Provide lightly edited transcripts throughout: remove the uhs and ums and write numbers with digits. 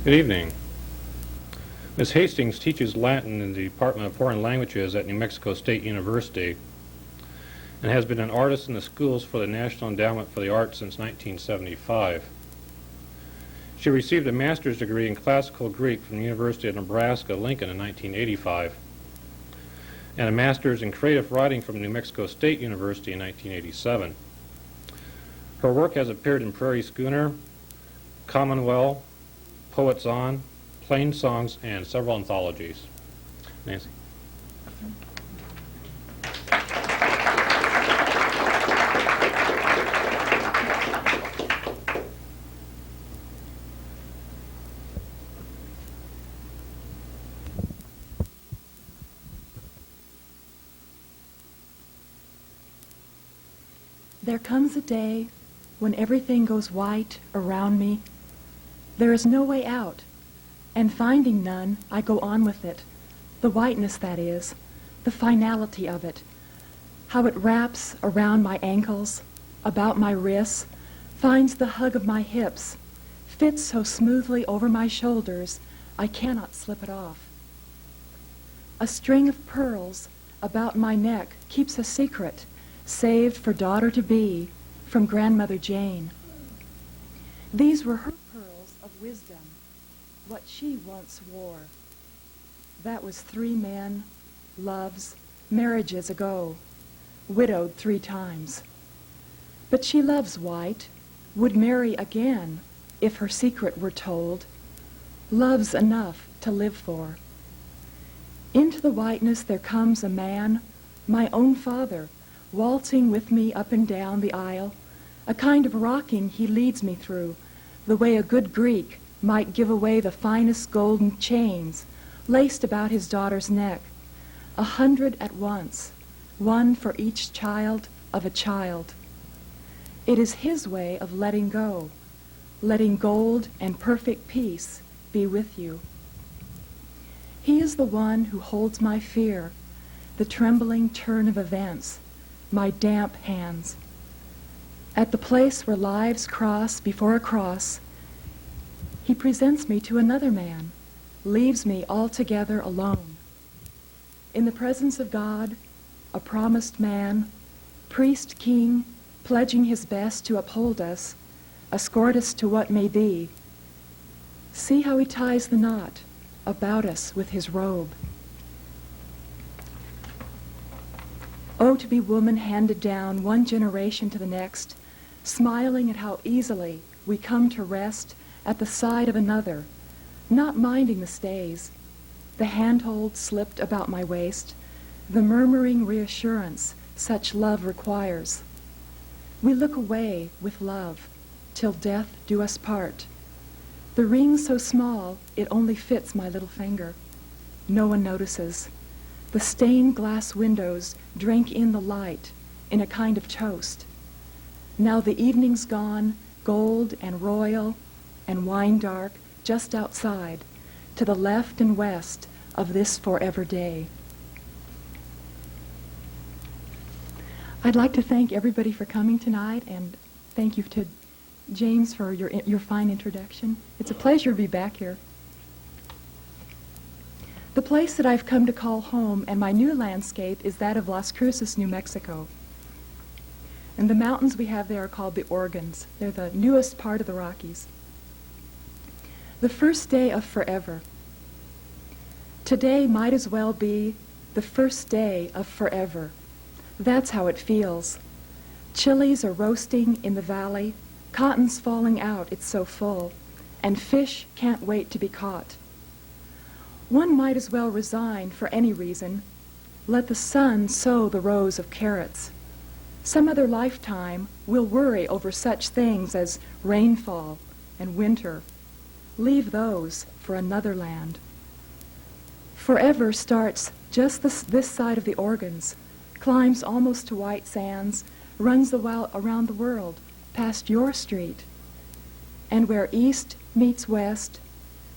Good evening. Ms. Hastings teaches Latin in the Department of Foreign Languages at New Mexico State University and has been an artist in the schools for the National Endowment for the Arts since 1975. She received a master's degree in classical Greek from the University of Nebraska-Lincoln in 1985 and a master's in creative writing from New Mexico State University in 1987. Her work has appeared in Prairie Schooner, Commonwealth, Poets On, Plain Songs, and several anthologies. Nancy. There comes a day when everything goes white around me. There is no way out, and finding none, I go on with it. The whiteness, that is, the finality of it, how it wraps around my ankles, about my wrists, finds the hug of my hips, fits so smoothly over my shoulders, I cannot slip it off. A string of pearls about my neck keeps a secret, saved for daughter-to-be from Grandmother Jane. These were her pearls of wisdom, what she once wore. That was 3 men, loves, marriages ago, widowed 3 times. But she loves white, would marry again if her secret were told, loves enough to live for. Into the whiteness there comes a man, my own father, waltzing with me up and down the aisle, a kind of rocking he leads me through, the way a good Greek might give away the finest golden chains laced about his daughter's neck, 100 at once, one for each child of a child. It is his way of letting go, letting gold and perfect peace be with you. He is the one who holds my fear, the trembling turn of events, my damp hands. At the place where lives cross before a cross, he presents me to another man, leaves me altogether alone. In the presence of God, a promised man, priest king, pledging his best to uphold us, escort us to what may be. See how he ties the knot about us with his robe. Oh, to be woman handed down one generation to the next, smiling at how easily we come to rest at the side of another, not minding the stays, the handhold slipped about my waist, the murmuring reassurance such love requires. We look away with love, till death do us part. The ring so small, it only fits my little finger. No one notices. The stained glass windows drink in the light in a kind of toast. Now the evening's gone, gold and royal and wine dark, just outside, to the left and west of this forever day. I'd like to thank everybody for coming tonight, and thank you to James for your fine introduction. It's a pleasure to be back here. The place that I've come to call home and my new landscape is that of Las Cruces, New Mexico. And the mountains we have there are called the Organs. They're the newest part of the Rockies. The first day of forever. Today might as well be the first day of forever. That's how it feels. Chilies are roasting in the valley, cotton's falling out, it's so full, and fish can't wait to be caught. One might as well resign for any reason. Let the sun sow the rows of carrots. Some other lifetime we'll worry over such things as rainfall and winter. Leave those for another land. Forever starts just this side of the Organs, climbs almost to White Sands, runs around the world, past your street. And where east meets west,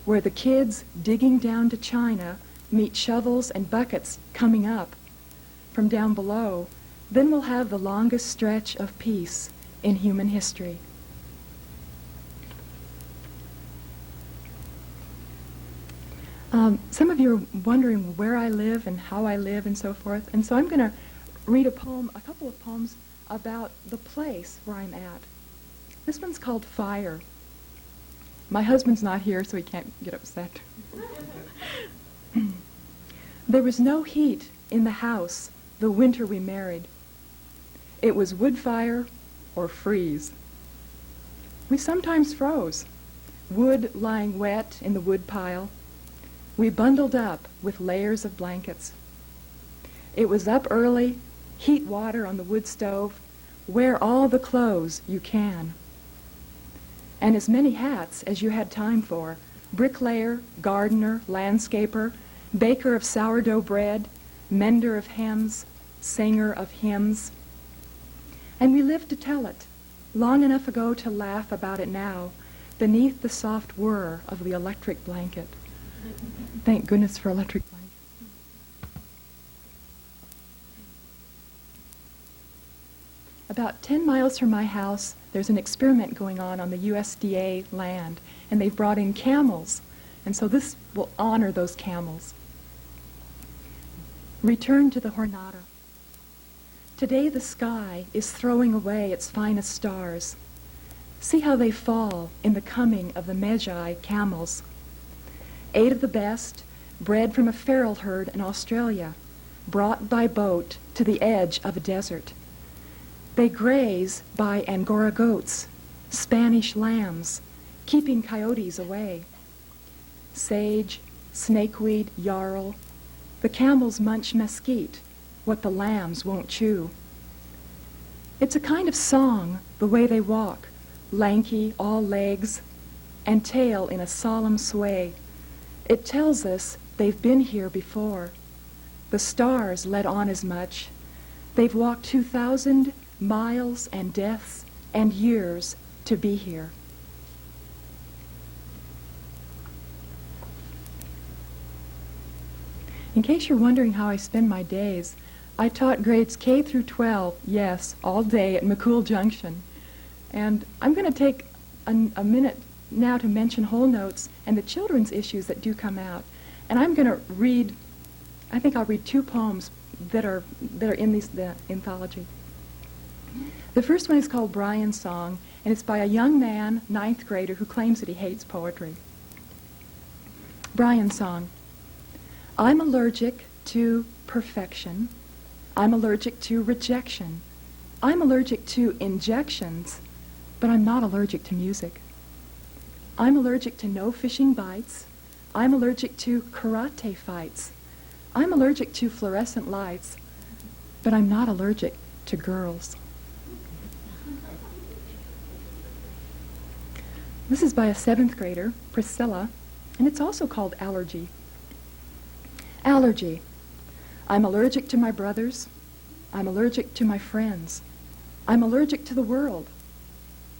where the kids digging down to China meet shovels and buckets coming up from down below, then we'll have the longest stretch of peace in human history. Some of you are wondering where I live and how I live and so forth, and so I'm going to read a couple of poems about the place where I'm at. This one's called Fire. My husband's not here, so he can't get upset. There was no heat in the house the winter we married. It was wood fire or freeze. We sometimes froze, wood lying wet in the wood pile. We bundled up with layers of blankets. It was up early, heat water on the wood stove, wear all the clothes you can. And as many hats as you had time for, bricklayer, gardener, landscaper, baker of sourdough bread, mender of hems, singer of hymns. And we lived to tell it, long enough ago to laugh about it now, beneath the soft whir of the electric blanket. Thank goodness for electric blanket. About 10 miles from my house, there's an experiment going on the USDA land, and they've brought in camels, and so this will honor those camels. Return to the Jornada. Today the sky is throwing away its finest stars. See how they fall in the coming of the Magi camels. 8 of the best, bred from a feral herd in Australia, brought by boat to the edge of a desert. They graze by Angora goats, Spanish lambs, keeping coyotes away. Sage, snakeweed, yarrow. The camels munch mesquite, what the lambs won't chew. It's a kind of song, the way they walk, lanky, all legs, and tail in a solemn sway. It tells us they've been here before. The stars let on as much. They've walked 2,000 miles and deaths and years to be here. In case you're wondering how I spend my days, I taught grades K through 12, yes, all day at McCool Junction. And I'm going to take a minute now to mention whole notes and the children's issues that do come out. And I'm going to read, I think I'll read 2 poems that are in the anthology. The first one is called Brian's Song, and it's by a young man, 9th grader, who claims that he hates poetry. Brian's Song. I'm allergic to perfection. I'm allergic to rejection. I'm allergic to injections, but I'm not allergic to music. I'm allergic to no fishing bites. I'm allergic to karate fights. I'm allergic to fluorescent lights, but I'm not allergic to girls. This is by a 7th grader, Priscilla, and it's also called Allergy. Allergy. I'm allergic to my brothers. I'm allergic to my friends. I'm allergic to the world.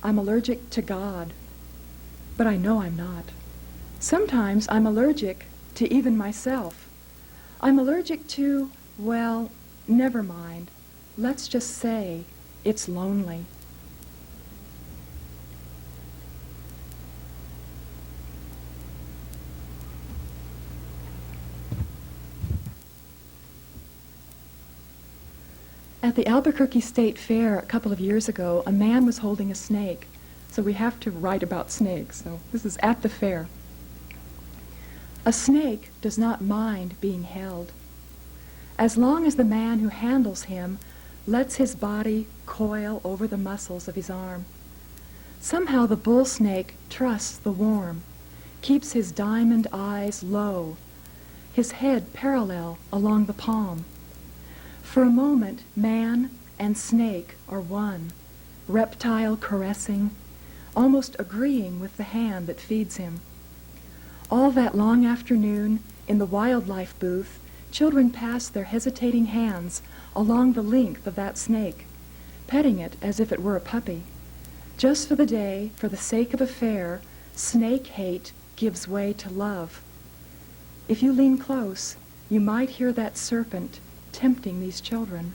I'm allergic to God. But I know I'm not. Sometimes I'm allergic to even myself. I'm allergic to, well, never mind. Let's just say it's lonely. At the Albuquerque State Fair a couple of years ago, a man was holding a snake. So we have to write about snakes. So this is at the fair. A snake does not mind being held, as long as the man who handles him lets his body coil over the muscles of his arm. Somehow the bull snake trusts the warm, keeps his diamond eyes low, his head parallel along the palm. For a moment, man and snake are one, reptile caressing, almost agreeing with the hand that feeds him. All that long afternoon, in the wildlife booth, children passed their hesitating hands along the length of that snake, petting it as if it were a puppy. Just for the day, for the sake of a fair, snake hate gives way to love. If you lean close, you might hear that serpent tempting these children,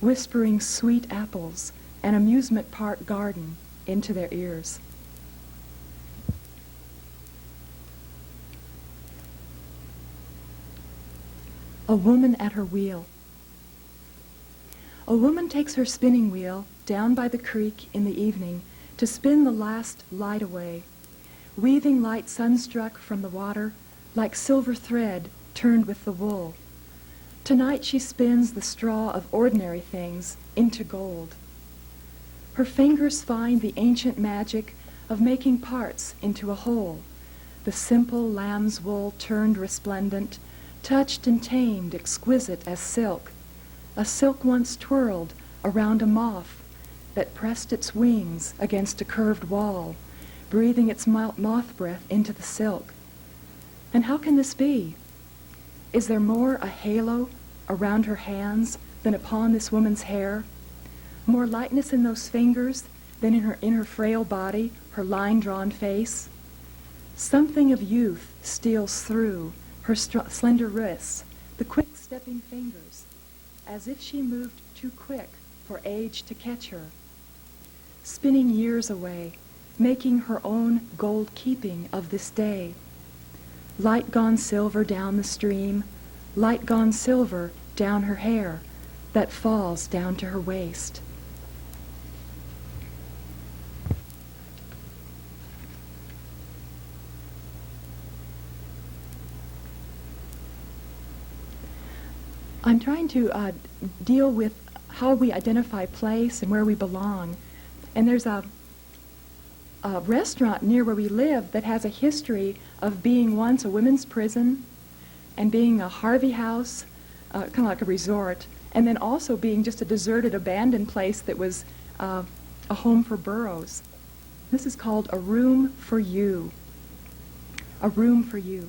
whispering sweet apples and amusement park garden into their ears. A woman at her wheel. A woman takes her spinning wheel down by the creek in the evening to spin the last light away, weaving light sunstruck from the water like silver thread turned with the wool. Tonight she spins the straw of ordinary things into gold. Her fingers find the ancient magic of making parts into a whole, the simple lamb's wool turned resplendent, touched and tamed, exquisite as silk, a silk once twirled around a moth that pressed its wings against a curved wall, breathing its moth breath into the silk. And how can this be? Is there more a halo around her hands than upon this woman's hair? More lightness in those fingers than in her frail body, her line-drawn face? Something of youth steals through her slender wrists, the quick-stepping fingers, as if she moved too quick for age to catch her. Spinning years away, making her own gold keeping of this day. Light gone silver down the stream, light gone silver down her hair that falls down to her waist. I'm trying to deal with how we identify place and where we belong. And there's a restaurant near where we live that has a history of being once a women's prison and being a Harvey house, kind of like a resort, and then also being just a deserted, abandoned place that was a home for burros. This is called A Room for You. A Room for You.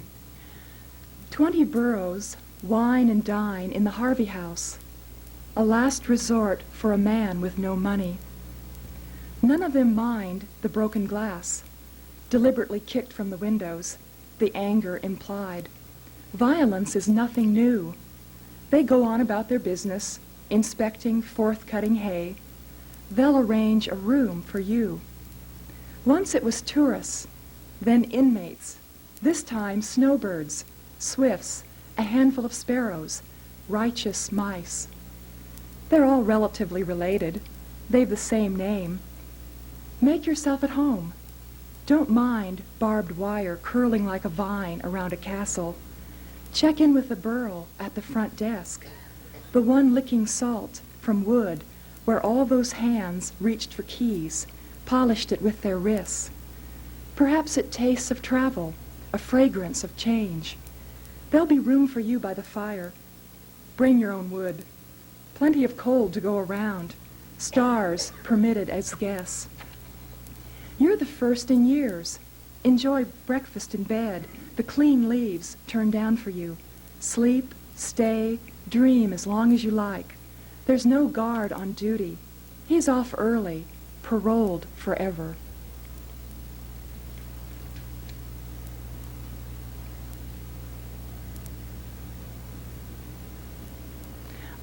20 burros wine and dine in the Harvey house, a last resort for a man with no money. None of them mind the broken glass, deliberately kicked from the windows, the anger implied. Violence is nothing new. They go on about their business, inspecting forth-cutting hay. They'll arrange a room for you. Once it was tourists, then inmates, this time snowbirds, swifts, a handful of sparrows, righteous mice. They're all relatively related. They've the same name. Make yourself at home. Don't mind barbed wire curling like a vine around a castle. Check in with the burro at the front desk, the one licking salt from wood where all those hands reached for keys, polished it with their wrists. Perhaps it tastes of travel, a fragrance of change. There'll be room for you by the fire. Bring your own wood. Plenty of coal to go around. Stars permitted as guests. You're the first in years. Enjoy breakfast in bed, the clean leaves turned down for you. Sleep, stay, dream as long as you like. There's no guard on duty. He's off early, paroled forever.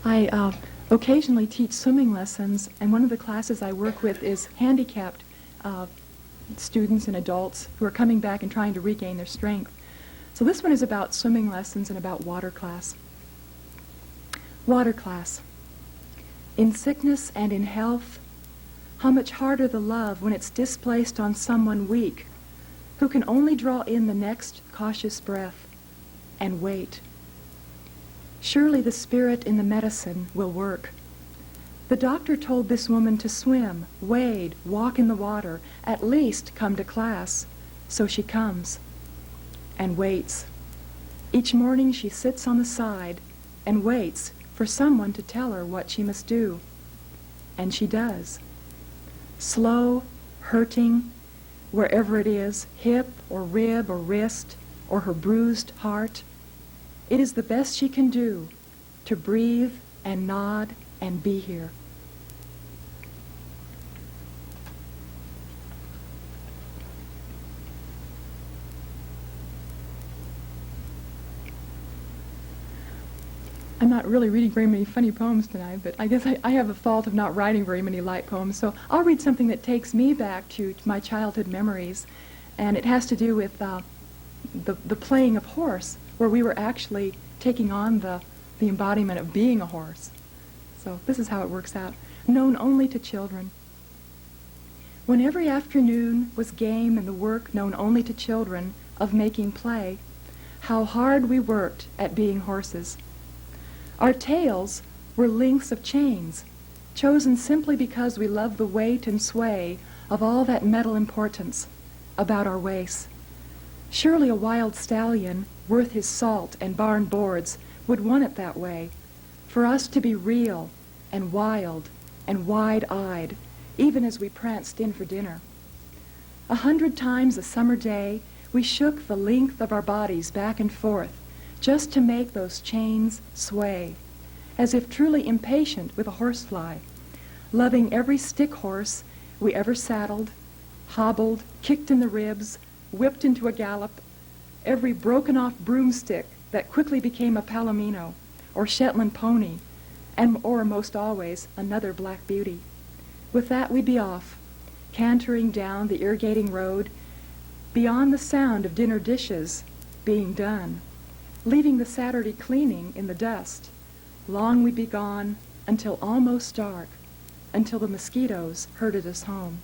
I occasionally teach swimming lessons, and one of the classes I work with is handicapped students and adults who are coming back and trying to regain their strength. So this one is about swimming lessons and about water class. Water class. In sickness and in health, how much harder the love when it's displaced on someone weak, who can only draw in the next cautious breath and wait. Surely the spirit in the medicine will work. The doctor told this woman to swim, wade, walk in the water, at least come to class. So she comes and waits. Each morning she sits on the side and waits for someone to tell her what she must do. And she does. Slow, hurting, wherever it is, hip or rib or wrist or her bruised heart. It is the best she can do to breathe and nod and be here. I'm not really reading very many funny poems tonight, but I guess I have a fault of not writing very many light poems, so I'll read something that takes me back to my childhood memories, and it has to do with the playing of horse, where we were actually taking on the the embodiment of being a horse. So this is how it works out. Known only to children. When every afternoon was game and the work known only to children of making play, how hard we worked at being horses. Our tails were lengths of chains, chosen simply because we loved the weight and sway of all that metal importance about our waists. Surely a wild stallion, worth his salt and barn boards, would want it that way, for us to be real and wild and wide-eyed, even as we pranced in for dinner. 100 times a summer day, we shook the length of our bodies back and forth just to make those chains sway, as if truly impatient with a horsefly, loving every stick horse we ever saddled, hobbled, kicked in the ribs, whipped into a gallop, every broken-off broomstick that quickly became a palomino or Shetland pony, or most always another black beauty. With that we'd be off, cantering down the irrigating road, beyond the sound of dinner dishes being done, leaving the Saturday cleaning in the dust. Long we'd be gone until almost dark, until the mosquitoes herded us home.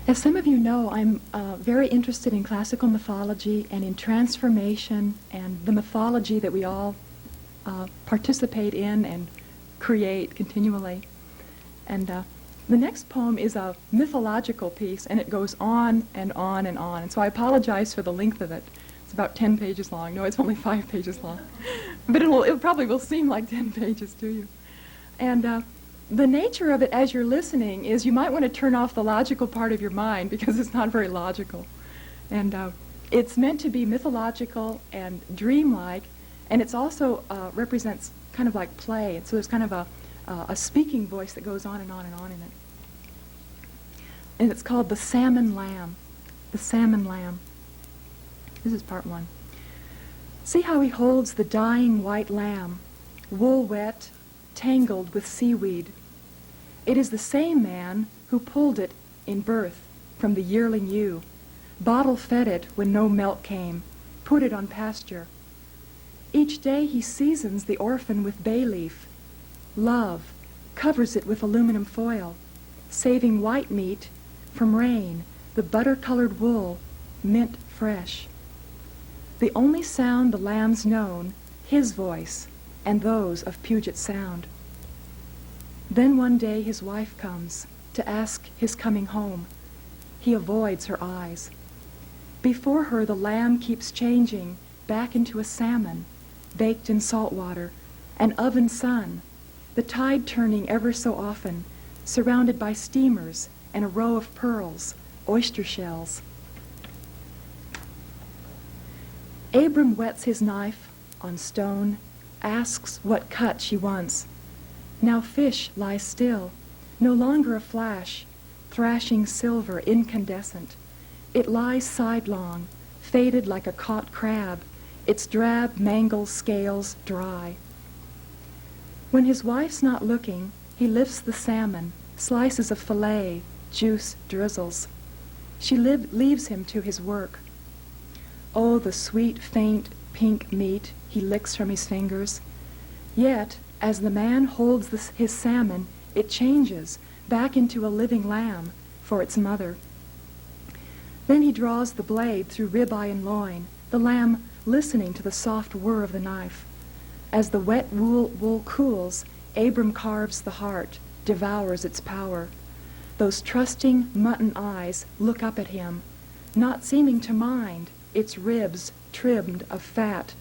As some of you know, I'm very interested in classical mythology and in transformation and the mythology that we all participate in and create continually. And the next poem is a mythological piece, and it goes on and on and on. And so I apologize for the length of it. It's about 10 pages long. No, it's only 5 pages long. But it probably will seem like 10 pages to you. And the nature of it as you're listening is you might want to turn off the logical part of your mind because it's not very logical. And it's meant to be mythological and dreamlike, and it's also represents kind of like play. And so there's kind of a speaking voice that goes on and on and on in it. And it's called The Salmon Lamb. The Salmon Lamb. This is part 1. See how he holds the dying white lamb, wool wet, tangled with seaweed. It is the same man who pulled it in birth from the yearling ewe, bottle-fed it when no milk came, put it on pasture. Each day he seasons the orphan with bay leaf. Love covers it with aluminum foil, saving white meat from rain, the butter-colored wool, mint fresh. The only sound the lamb's known, his voice, and those of Puget Sound. Then one day his wife comes to ask his coming home. He avoids her eyes. Before her the lamb keeps changing back into a salmon, baked in salt water, an oven sun, the tide turning ever so often, surrounded by steamers and a row of pearls, oyster shells. Abram whets his knife on stone, asks what cut she wants. Now fish lies still, no longer a flash, thrashing silver incandescent. It lies sidelong, faded like a caught crab, its drab mangled scales dry. When his wife's not looking, he lifts the salmon, slices of fillet, juice drizzles. She leaves him to his work. Oh, the sweet, faint, pink meat he licks from his fingers. Yet, as the man holds his salmon, it changes back into a living lamb for its mother. Then he draws the blade through ribeye and loin, the lamb listening to the soft whir of the knife. As the wet wool cools, Abram carves the heart, devours its power. Those trusting mutton eyes look up at him, not seeming to mind its ribs trimmed of fat.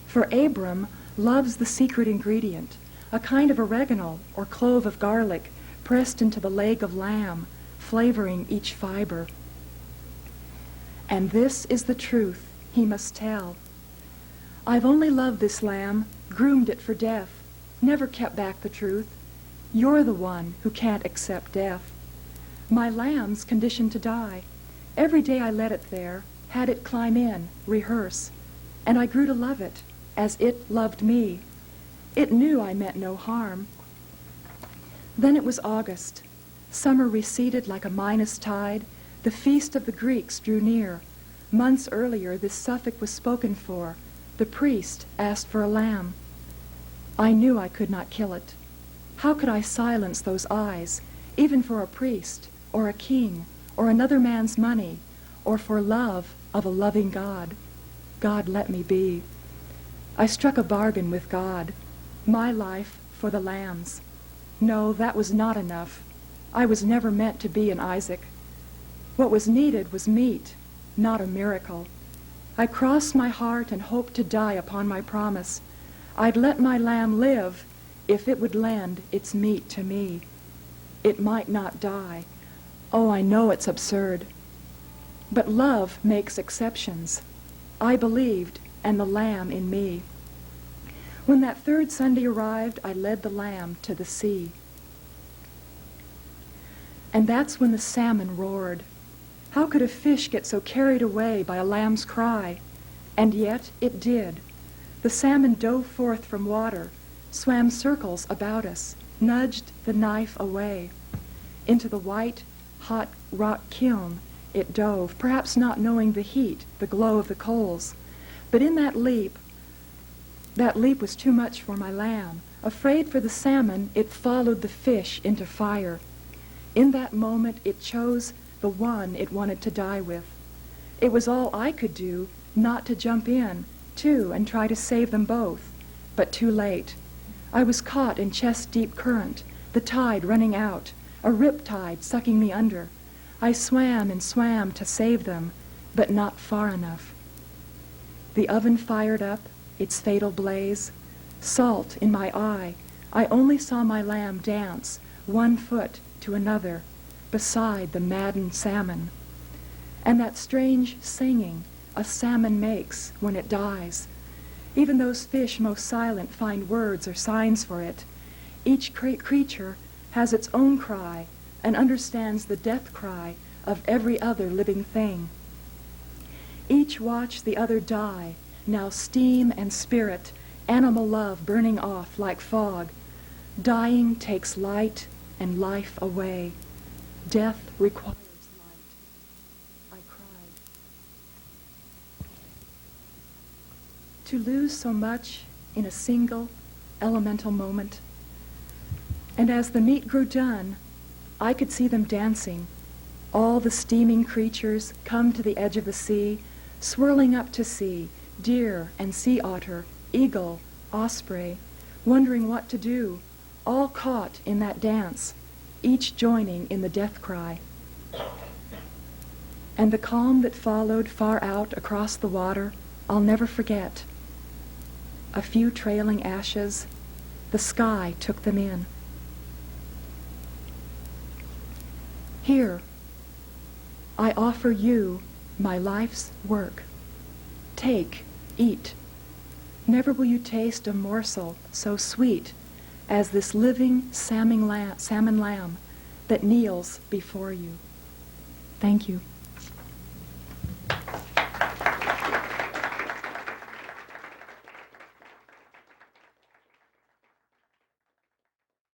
For Abram loves the secret ingredient, a kind of oregano or clove of garlic pressed into the leg of lamb, flavoring each fiber. And this is the truth he must tell. I've only loved this lamb, groomed it for death, never kept back the truth. You're the one who can't accept death. My lamb's conditioned to die. Every day I let it there, had it climb in, rehearse, and I grew to love it, as it loved me. It knew I meant no harm. Then it was August. Summer receded like a minus tide. The feast of the Greeks drew near. Months earlier, this suffix was spoken for. The priest asked for a lamb. I knew I could not kill it. How could I silence those eyes, even for a priest, or a king, or another man's money, or for love of a loving God? God let me be. I struck a bargain with God, my life for the lamb's. No, that was not enough. I was never meant to be an Isaac. What was needed was meat, not a miracle. I crossed my heart and hoped to die upon my promise. I'd let my lamb live if it would lend its meat to me. It might not die. Oh, I know it's absurd. But love makes exceptions. I believed, and the lamb in me. When that third Sunday arrived, I led the lamb to the sea. And that's when the salmon roared. How could a fish get so carried away by a lamb's cry? And yet it did. The salmon dove forth from water, swam circles about us, nudged the knife away. Into the white, hot rock kiln it dove, perhaps not knowing the heat, the glow of the coals. But in that leap was too much for my lamb. Afraid for the salmon, it followed the fish into fire. In that moment, it chose the one it wanted to die with. It was all I could do not to jump in, too, and try to save them both. But too late. I was caught in chest-deep current, the tide running out, a rip-tide sucking me under. I swam and swam to save them, but not far enough. The oven fired up, its fatal blaze. Salt in my eye, I only saw my lamb dance, one foot to another, beside the maddened salmon. And that strange singing a salmon makes when it dies. Even those fish most silent find words or signs for it. Each creature has its own cry and understands the death cry of every other living thing. Each watched the other die, now steam and spirit, animal love burning off like fog. Dying takes light and life away. Death requires light. I cried. To lose so much in a single elemental moment. And as the meat grew done, I could see them dancing. All the steaming creatures come to the edge of the sea, swirling up to see deer and sea otter, eagle, osprey, wondering what to do, all caught in that dance, each joining in the death cry. And the calm that followed far out across the water, I'll never forget. A few trailing ashes, the sky took them in. Here, I offer you my life's work. Take, eat. Never will you taste a morsel so sweet as this living salmon lamb that kneels before you. Thank you.